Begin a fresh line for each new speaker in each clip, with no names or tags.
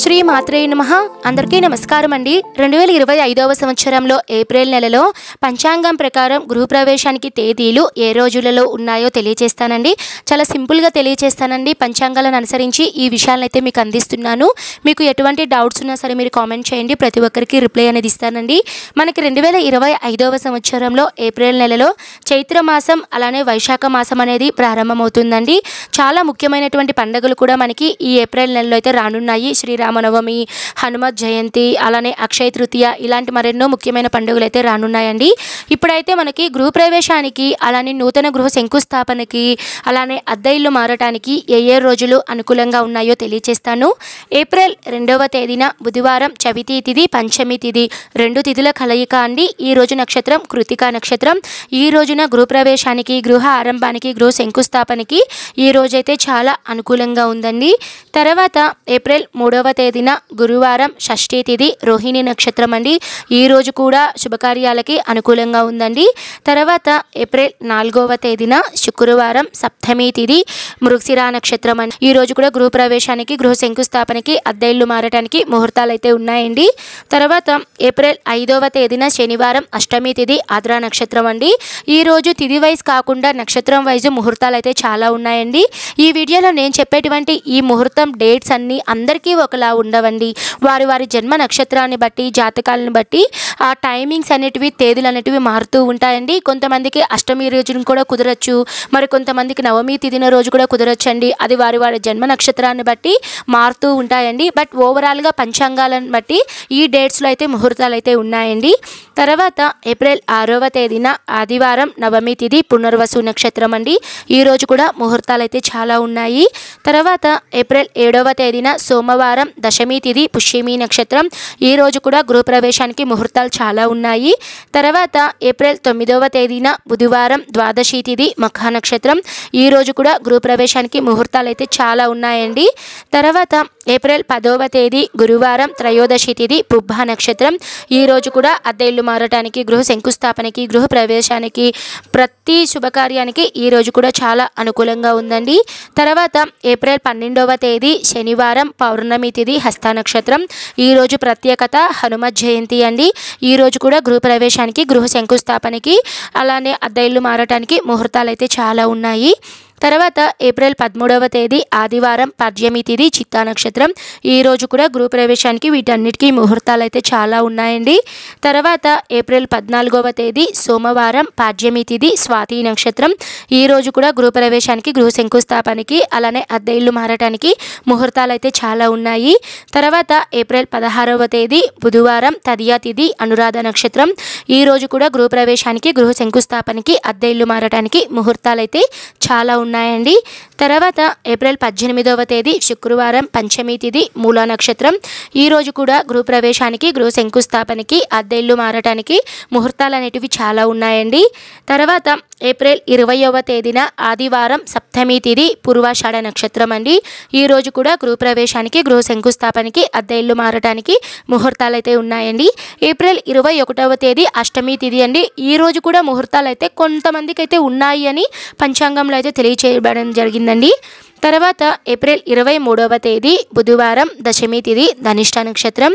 శ్రీ మాత్రే నమః. అందరికీ నమస్కారం అండి. 2025వ సంవత్సరంలో ఏప్రిల్ నెలలో పంచాంగం ప్రకారం గృహప్రవేశానికి తేదీలు ఏ రోజులలో ఉన్నాయో తెలియజేస్తానండి. చాలా సింపుల్గా తెలియజేస్తానండి. పంచాంగాలను అనుసరించి ఈ విషయాలను అయితే మీకు అందిస్తున్నాను. మీకు ఎటువంటి డౌట్స్ ఉన్నా సరే మీరు కామెంట్ చేయండి, ప్రతి ఒక్కరికి రిప్లై అనేది ఇస్తానండి. మనకి 2025వ సంవత్సరంలో ఏప్రిల్ నెలలో చైత్రమాసం అలానే వైశాఖ మాసం అనేది ప్రారంభమవుతుందండి. చాలా ముఖ్యమైనటువంటి పండుగలు కూడా మనకి ఈ ఏప్రిల్ నెలలో అయితే రానున్నాయి. శ్రీరామనవమి, హనుమత్ జయంతి, అలానే అక్షయ తృతీయ, ఇలాంటి మరెన్నో ముఖ్యమైన పండుగలు అయితే రానున్నాయండి. ఇప్పుడైతే మనకి గృహప్రవేశానికి అలానే నూతన గృహ శంకుస్థాపనకి అలానే అద్దె ఇల్లు మారటానికి ఏ రోజులు అనుకూలంగా ఉన్నాయో తెలియజేస్తాను. ఏప్రిల్ 2వ తేదీన బుధవారం చవితి తిథి, పంచమి తిథి, 2 తిథుల కలయిక అండి. ఈ రోజు నక్షత్రం కృతికా నక్షత్రం. ఈ రోజున గృహప్రవేశానికి, గృహ ఆరంభానికి, గృహ శంకుస్థాపనకి ఈ రోజైతే చాలా అనుకూలంగా ఉందండి. తర్వాత ఏప్రిల్ 3వ తేదీన గురువారం షష్ఠీ తిథి, రోహిణి నక్షత్రం అండి. ఈ రోజు కూడా శుభకార్యాలకి అనుకూలంగా ఉందండి. తర్వాత ఏప్రిల్ 4వ తేదీన శుక్రవారం సప్తమి తిథి, మృగశిర నక్షత్రం అండి. ఈ రోజు కూడా గృహప్రవేశానికి, గృహ శంకుస్థాపనకి, అద్దె ఇల్లు మారటానికి ముహూర్తాలు అయితే ఉన్నాయండి. తర్వాత ఏప్రిల్ 5వ తేదీన శనివారం అష్టమి తిథి, ఆద్ర నక్షత్రం అండి. ఈ రోజు తిథి వైజ్ కాకుండా నక్షత్రం వైజ్ ముహూర్తాలు అయితే చాలా ఉన్నాయండి. ఈ వీడియోలో నేను చెప్పేటువంటి ఈ ముహూర్తం డేట్స్ అన్నీ అందరికీ ఒకలా ఉండవండి. వారి వారి జన్మ నక్షత్రాన్ని బట్టి, జాతకాలను బట్టి ఆ టైమింగ్స్ అనేటివి, తేదీలు అనేటివి మారుతూ ఉంటాయండి. కొంతమందికి అష్టమి రోజున కూడా కుదరచ్చు, మరి కొంతమందికి నవమి తిథిన రోజు కూడా కుదరచ్చండి. అది వారి వారి జన్మ నక్షత్రాన్ని బట్టి మారుతూ ఉంటాయండి. బట్ ఓవరాల్గా పంచాంగాలను బట్టి ఈ డేట్స్లో అయితే ముహూర్తాలు అయితే ఉన్నాయండి. తర్వాత ఏప్రిల్ 6వ తేదీన ఆదివారం నవమి తిథి, పునర్వసు నక్షత్రం అండి. ఈ రోజు కూడా ముహూర్తాలు అయితే చాలా ఉన్నాయి. తర్వాత ఏప్రిల్ 7వ తేదీన సోమవారం దశమి తిథి, పుష్యమి నక్షత్రం. ఈ రోజు కూడా గృహప్రవేశానికి ముహూర్తాలు చాలా ఉన్నాయి. తర్వాత ఏప్రిల్ 9వ తేదీన బుధవారం ద్వాదశి తిథి, మఖ నక్షత్రం. ఈ రోజు కూడా గృహప్రవేశానికి ముహూర్తాలు అయితే చాలా ఉన్నాయండి. తర్వాత ఏప్రిల్ 10వ తేదీ గురువారం త్రయోదశి తిథి, పుబ్బ నక్షత్రం. ఈ రోజు కూడా అద్దె ఇల్లు మారటానికి, గృహ శంకుస్థాపనకి, గృహ ప్రవేశానికి, ప్రతి శుభకార్యానికి ఈ రోజు కూడా చాలా అనుకూలంగా ఉందండి. తర్వాత ఏప్రిల్ 12వ తేదీ శనివారం పౌర్ణమి తిథి, హస్త నక్షత్రం. ఈ రోజు ప్రత్యేకత హనుమత్ జయంతి అండి. ఈ రోజు కూడా గృహప్రవేశానికి, గృహ శంకుస్థాపనకి, అలానే అద్దె ఇల్లు మారటానికి ముహూర్తాలు అయితే చాలా ఉన్నాయి. తర్వాత ఏప్రిల్ 13వ తేదీ ఆదివారం పర్జమి తిథి, చిత్తా నక్షత్రం. ఈ రోజు కూడా గృహప్రవేశానికి వీటన్నిటికీ ముహూర్తాలు అయితే చాలా ఉన్నాయండి. తర్వాత ఏప్రిల్ 14వ తేదీ సోమవారం పాడ్యమి తిథి, స్వాతి నక్షత్రం. ఈ రోజు కూడా గృహప్రవేశానికి, గృహ శంకుస్థాపనకి, అలానే అద్దె ఇల్లు మారటానికి ముహూర్తాలు అయితే చాలా ఉన్నాయి. తర్వాత ఏప్రిల్ 16వ తేదీ బుధవారం తదియా తిథి, అనురాధ నక్షత్రం. ఈ రోజు కూడా గృహప్రవేశానికి, గృహ శంకుస్థాపనకి, అద్దె ఇల్లు మారటానికి ముహూర్తాలు అయితే చాలా ఉన్నాయండి. తర్వాత ఏప్రిల్ 18వ తేదీ శుక్రవారం పంచమి తిథి, మూల నక్షత్రం. ఈ రోజు కూడా గృహప్రవేశానికి, గృహ శంకుస్థాపనకి, అద్దె ఇల్లు మారటానికి ముహూర్తాలు అనేటివి చాలా ఉన్నాయండి. తర్వాత ఏప్రిల్ 20వ తేదీన ఆదివారం సప్తమి తిథి, పూర్వాషాఢ నక్షత్రం అండి. ఈ రోజు కూడా గృహప్రవేశానికి, గృహ శంకుస్థాపనకి, అద్దె ఇల్లు మారటానికి ముహూర్తాలు అయితే ఉన్నాయండి. ఏప్రిల్ 21వ తేదీ అష్టమి తిథి అండి. ఈ రోజు కూడా ముహూర్తాలు అయితే కొంతమందికి అయితే ఉన్నాయి అని పంచాంగంలో అయితే తెలియచేయబడడం జరిగిందండి. తర్వాత ఏప్రిల్ 23వ తేదీ బుధవారం దశమి తిథి, ధనిష్ట నక్షత్రం.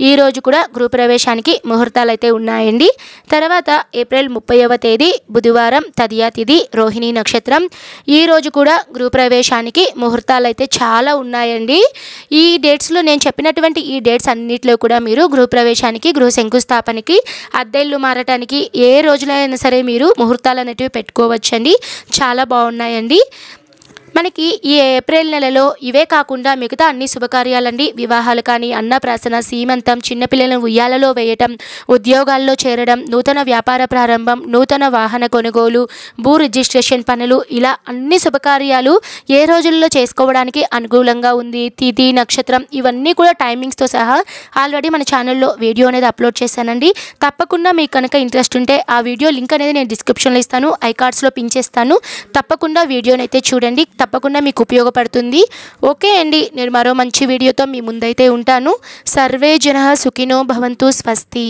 ఈ రోజు కూడా గృహప్రవేశానికి ముహూర్తాలు అయితే ఉన్నాయండి. తర్వాత ఏప్రిల్ 30వ తేదీ బుధవారం తదియా తిథి, రోహిణి నక్షత్రం. ఈ రోజు కూడా గృహప్రవేశానికి ముహూర్తాలు అయితే చాలా ఉన్నాయండి. ఈ డేట్స్లో నేను చెప్పినటువంటి ఈ డేట్స్ అన్నింటిలో కూడా మీరు గృహప్రవేశానికి, గృహ శంకుస్థాపనకి, అద్దె ఇల్లు మారటానికి ఏ రోజులైనా సరే మీరు ముహూర్తాలు అనేటివి పెట్టుకోవచ్చండి. చాలా బాగున్నాయండి. మనకి ఈ ఏప్రిల్ నెలలో ఇవే కాకుండా మిగతా అన్ని శుభకార్యాలండి. వివాహాలు కానీ, అన్నప్రాసన, సీమంతం, చిన్నపిల్లలను ఉయ్యాలలో వేయటం, ఉద్యోగాల్లో చేరడం, నూతన వ్యాపార ప్రారంభం, నూతన వాహన కొనుగోలు, భూ రిజిస్ట్రేషన్ పనులు, ఇలా అన్ని శుభకార్యాలు ఏ రోజుల్లో చేసుకోవడానికి అనుకూలంగా ఉంది. తిథి, నక్షత్రం, ఇవన్నీ కూడా టైమింగ్స్తో సహా ఆల్రెడీ మన ఛానల్లో వీడియో అనేది అప్లోడ్ చేశానండి. తప్పకుండా మీకు కనుక ఇంట్రెస్ట్ ఉంటే ఆ వీడియో లింక్ అనేది నేను డిస్క్రిప్షన్లో ఇస్తాను, ఐకార్డ్స్లో పిన్ చేస్తాను. తప్పకుండా వీడియోని అయితే చూడండి, తప్పకుండా మీకు ఉపయోగపడుతుంది. ఓకే అండి, నేను మరో మంచి వీడియోతో మీ ముందైతే ఉంటాను. సర్వే జనః సుఖినో భవంతు. స్వస్తి.